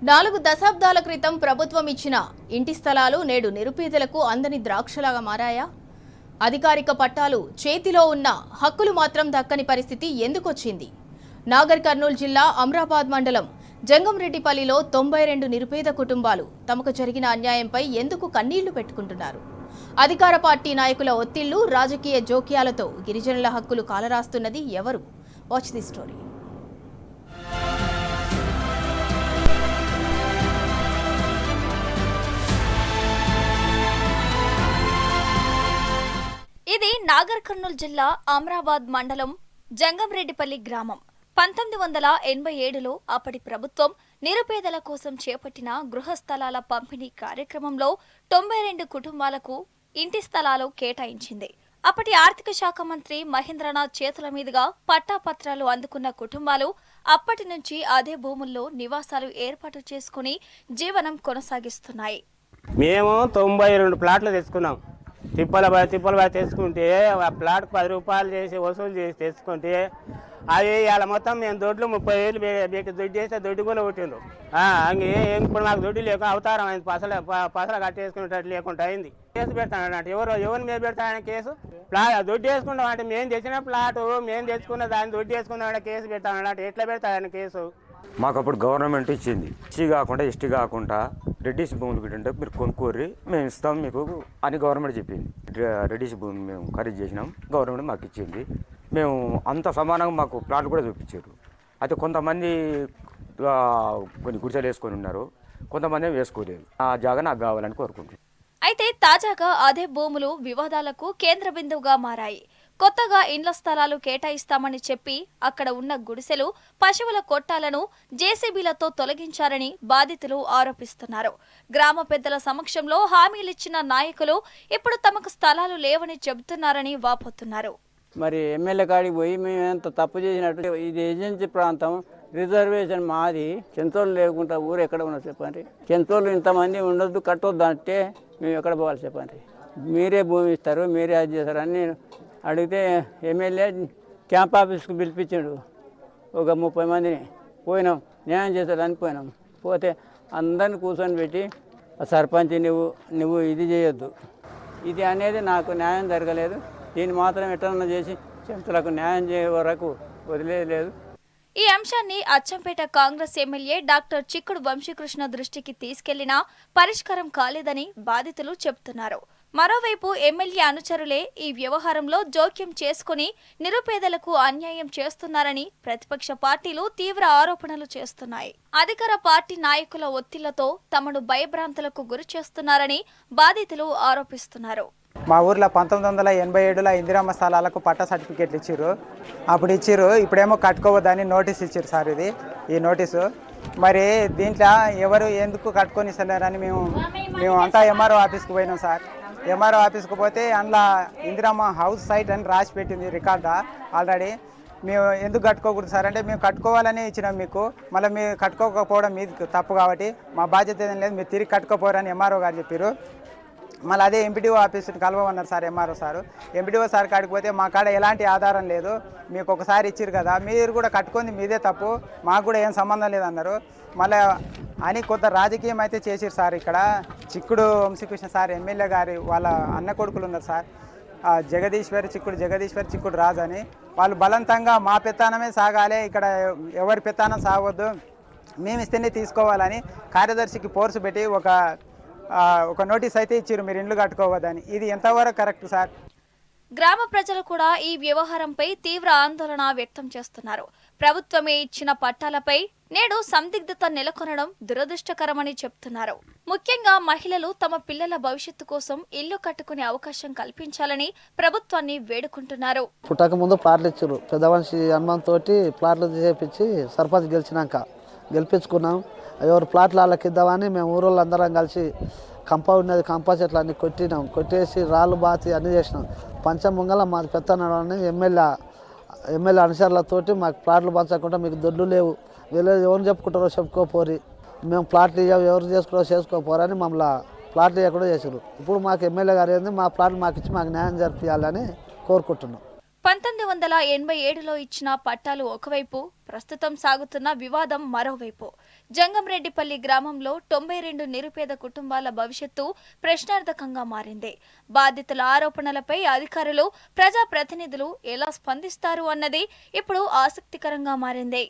4 దశాబ్దాల క్రితం ప్రభుత్వం ఇచ్చిన ఇంటి స్థలాలు నేడు నిరుపేదలకు అందని ద్రాక్షలాగా మారాయా? అధికారిక పట్టాలు చేతిలో ఉన్న హక్కులు మాత్రం దక్కని పరిస్థితి ఎందుకొచ్చింది? నాగర్ కర్నూలు జిల్లా అమ్రాబాద్ మండలం జంగంరెడ్డిపల్లిలో 92 నిరుపేద కుటుంబాలు తమకు జరిగిన అన్యాయంపై ఎందుకు కన్నీళ్లు పెట్టుకుంటున్నారు? అధికార పార్టీ నాయకుల ఒత్తిళ్లు, రాజకీయ జోక్యాలతో గిరిజనుల హక్కులు కాలరాస్తున్నది ఎవరు? Watch the story. ఇది నాగర్ కర్నూలు జిల్లా అమ్రాబాద్ మండలం జంగంరెడ్డిపల్లి గ్రామం. 1987లో అప్పటి ప్రభుత్వం నిరుపేదల కోసం చేపట్టిన గృహ స్థలాల పంపిణీ కార్యక్రమంలో 92 కుటుంబాలకు ఇంటి స్థలాలు కేటాయించింది. అప్పటి ఆర్థిక శాఖ మంత్రి మహేంద్రనాథ్ చేతుల మీదుగా పట్టాపత్రాలు అందుకున్న కుటుంబాలు అప్పటి నుంచి అదే భూముల్లో నివాసాలు ఏర్పాటు చేసుకుని జీవనం కొనసాగిస్తున్నాయి. మేము 92 ప్లాట్లు తెచ్చుకున్నాం. తిప్పల బాయ్ తెచ్చుకుంటే ఆ ప్లాట్కి 10 రూపాయలు చేసి వసూలు చేసి తెచ్చుకుంటే అది ఇలా మొత్తం మేము దొడ్లు 30,000 మీకు దొడ్డు వేస్తే దొడ్డు కూడా కొట్టిండ్రు. ఇప్పుడు మాకు దొడ్డు లేక అవతారం అయింది, పసల కట్టేసుకునేటట్టు లేకుండా అయింది. కేసు పెడతానంటే ఎవరిని మీద పెడతానని కేసు? దొడ్డు వేసుకుంటాం అంటే మేము తెచ్చిన ప్లాటు మేము తెచ్చుకున్న దాన్ని దొడ్డు వేసుకుందామంటే కేసు పెడతానంటే ఎట్లా పెడతానని కేసు? మాకు అప్పుడు గవర్నమెంట్ ఇచ్చింది, ఎస్సీ కాకుండా ఎస్టీ కాకుండా రెడ్డిస్ భూములు గిట్టే మీరు కొనుక్కోర్రి మేము ఇస్తాం మీకు అని గవర్నమెంట్ చెప్పింది. రెడ్డిస్ భూమి మేము ఖరీదు చేసినాం, గవర్నమెంట్ మాకు ఇచ్చింది. మేము అంత సమానంగా మాకు ప్లాట్లు కూడా చూపించారు. అయితే కొంతమంది కొన్ని గుడిసెలు వేసుకొని ఉన్నారు, కొంతమంది వేసుకోలేదు. ఆ జాగా నాకు కావాలని కోరుకుంటున్నాను. అయితే తాజాగా అదే భూములు వివాదాలకు కేంద్ర బిందువుగా మారాయి. కొత్తగా ఇండ్ల స్థలాలు కేటాయిస్తామని చెప్పి అక్కడ ఉన్న గుడిసెలు, పశువుల కొట్టాలను జేసీబీలతో తొలగించారని బాధితులు ఆరోపిస్తున్నారు. గ్రామ పెద్దల సమక్షంలో హామీలిచ్చిన నాయకులు ఇప్పుడు తమకు స్థలాలు లేవని చెబుతున్నారని వాపోతున్నారు. మరి ఎమ్మెల్యే కాడికి పోయి మేము ఎంత తప్పు చేసినట్టు, ఇది ఏజెన్సీ ప్రాంతం, రిజర్వేషన్ మాది, చెంతోళ్ళు లేకుండా ఊరు ఎక్కడ ఉన్నది చెప్పండి. చెంతోళ్ళు ఇంతమంది ఉండొద్దు, కట్టొద్దు అంటే మేము ఎక్కడ పోవాలి చెప్పండి. మీరే భూమి ఇస్తారు, మీరే అది చేస్తారు అని అడిగితే ఎమ్మెల్యే క్యాంప్ ఆఫీస్కి పిలిపించాడు. ఒక 30 మందిని పోయినాం, న్యాయం చేస్తాడని పోయినాం. పోతే అందరిని కూర్చొని పెట్టి సర్పంచ్ నువ్వు ఇది చేయొద్దు, ఇది అనేది నాకు న్యాయం జరగలేదు, దీన్ని మాత్రం ఎట్లన్నా చేసి చెంతలకు న్యాయం చేయ వరకు వదిలేదు. ఈ అంశాన్ని అచ్చంపేట కాంగ్రెస్ ఎమ్మెల్యే డాక్టర్ చిక్కుడు వంశీకృష్ణ దృష్టికి తీసుకెళ్లినా పరిష్కారం కాలేదని బాధితులు చెబుతున్నారు. మరోవైపు ఎమ్మెల్యే అనుచరులే ఈ వ్యవహారంలో జోక్యం చేసుకుని నిరుపేదలకు అన్యాయం చేస్తున్నారని ప్రతిపక్ష పార్టీలు తీవ్ర ఆరోపణలు చేస్తున్నాయి. అధికార పార్టీ నాయకుల ఒత్తిళ్లతో తమను భయభ్రాంతులకు గురి చేస్తున్నారని బాధితులు ఆరోపిస్తున్నారు. మా ఊర్లో 1987లో ఇందిరమ్మ స్థలాలకు పట్టా సర్టిఫికేట్లు ఇచ్చారు. అప్పుడు ఇచ్చారు, ఇప్పుడేమో కట్టుకోవద్దని నోటీస్ ఇచ్చారు సార్. ఈ నోటీసు మరి దీంట్లో ఎవరు ఎందుకు కట్టుకొని ఇస్తలేరని మేము అంతా ఎంఆర్ఓ ఆఫీస్కి పోయినాం సార్. ఎంఆర్ఓ ఆఫీస్కి పోతే అందులో ఇందిరమ్మ హౌస్ సైట్ అని రాసి పెట్టింది రికార్డా ఆల్రెడీ. మేము ఎందుకు కట్టుకోకూడదు సార్ అంటే మేము కట్టుకోవాలని ఇచ్చినాం మీకు, మళ్ళీ మీరు కట్టుకోకపోవడం మీది తప్పు కాబట్టి మా బాధ్యత ఏం లేదు, మీరు తిరిగి కట్టుకోపోరని ఎంఆర్ఓ గారు చెప్పారు. మళ్ళీ అదే ఎంపీడీఓ ఆఫీస్ని కలవమన్నారు sir MRO sir. MPDO sir కాడికి పోతే మా కాడ ఎలాంటి ఆధారం లేదు, మీకు ఒకసారి ఇచ్చారు కదా, మీరు కూడా కట్టుకుంది మీదే తప్పు, మాకు కూడా ఏం సంబంధం లేదన్నారు. మళ్ళీ అని కొంత రాజకీయం అయితే చేసిరు సార్. ఇక్కడ చిక్కుడు వంశీకృష్ణ సార్ ఎమ్మెల్యే గారి వాళ్ళ అన్న కొడుకులు ఉన్నారు సార్, జగదీశ్వరి చిక్కుడు రాజు అని. వాళ్ళు బలవంతంగా మా పెత్తానమే సాగాలి, ఇక్కడ ఎవరి పెత్తానం సాగవద్దు, మేము ఇస్తేనే తీసుకోవాలని కార్యదర్శికి ఫోర్స్ పెట్టి ఒక నోటీస్ అయితే ఇచ్చారు, మీరు ఇండ్లు కట్టుకోవద్దని. ఇది ఎంతవరకు కరెక్ట్ సార్? గ్రామ ప్రజలు కూడా ఈ వ్యవహారంపై తీవ్ర ఆందోళన వ్యక్తం చేస్తున్నారు. ప్రభుత్వమే ఇచ్చిన పట్టాలపై నేడు సందిగ్ధత నెలకొనడం దురదృష్టకరమని చెప్తున్నారు. ముఖ్యంగా మహిళలు తమ పిల్లల భవిష్యత్తు కోసం ఇల్లు కట్టుకునే అవకాశం కల్పించాలని ప్రభుత్వాన్ని వేడుకుంటున్నారు. పుట్టక ముందు ప్లాట్లు ఇచ్చారు, పెద్ద మనిషి అనుమానంతో ప్లాట్లు చేపించి సర్పంచ్ గెలిపించుకున్నాం. ఎవరు ప్లాట్లు వాళ్ళకి ఇద్దామని మేము ఊరోళ్ళందరం కలిసి కంప ఉన్నది, కంప చెట్లు అన్ని కొట్టేసి రాళ్ళు బాతి అన్నీ చేసినాం. పంచమంగళ మాది పెత్తనని ఎమ్మెల్యే అనుచరులతోటి మాకు ప్లాట్లు పంచకుండా మీకు దొడ్లు లేవు, వీళ్ళు ఎవరు చెప్పుకుంటారో చెప్పుకోపోరి, మేము ప్లాట్లు ఎవరు చేసుకోపోరని మమ్మల్ని ప్లాట్లు ఇవ్వకుండా చేశారు. ఇప్పుడు మాకు ఎమ్మెల్యే గారు ఏంది, మా ప్లాట్లు మాకు ఇచ్చి మాకు న్యాయం జరిపించాలని కోరుకుంటున్నాం. 1987లో ఇచ్చిన పట్టాలు ఒకవైపు, ప్రస్తుతం సాగుతున్న వివాదం మరోవైపు. జంగంరెడ్డిపల్లి గ్రామంలో 92 నిరుపేద కుటుంబాల భవిష్యత్తు ప్రశ్నార్థకంగా మారింది. బాధితుల ఆరోపణలపై అధికారులు, ప్రజాప్రతినిధులు ఎలా స్పందిస్తారు అన్నది ఇప్పుడు ఆసక్తికరంగా మారింది.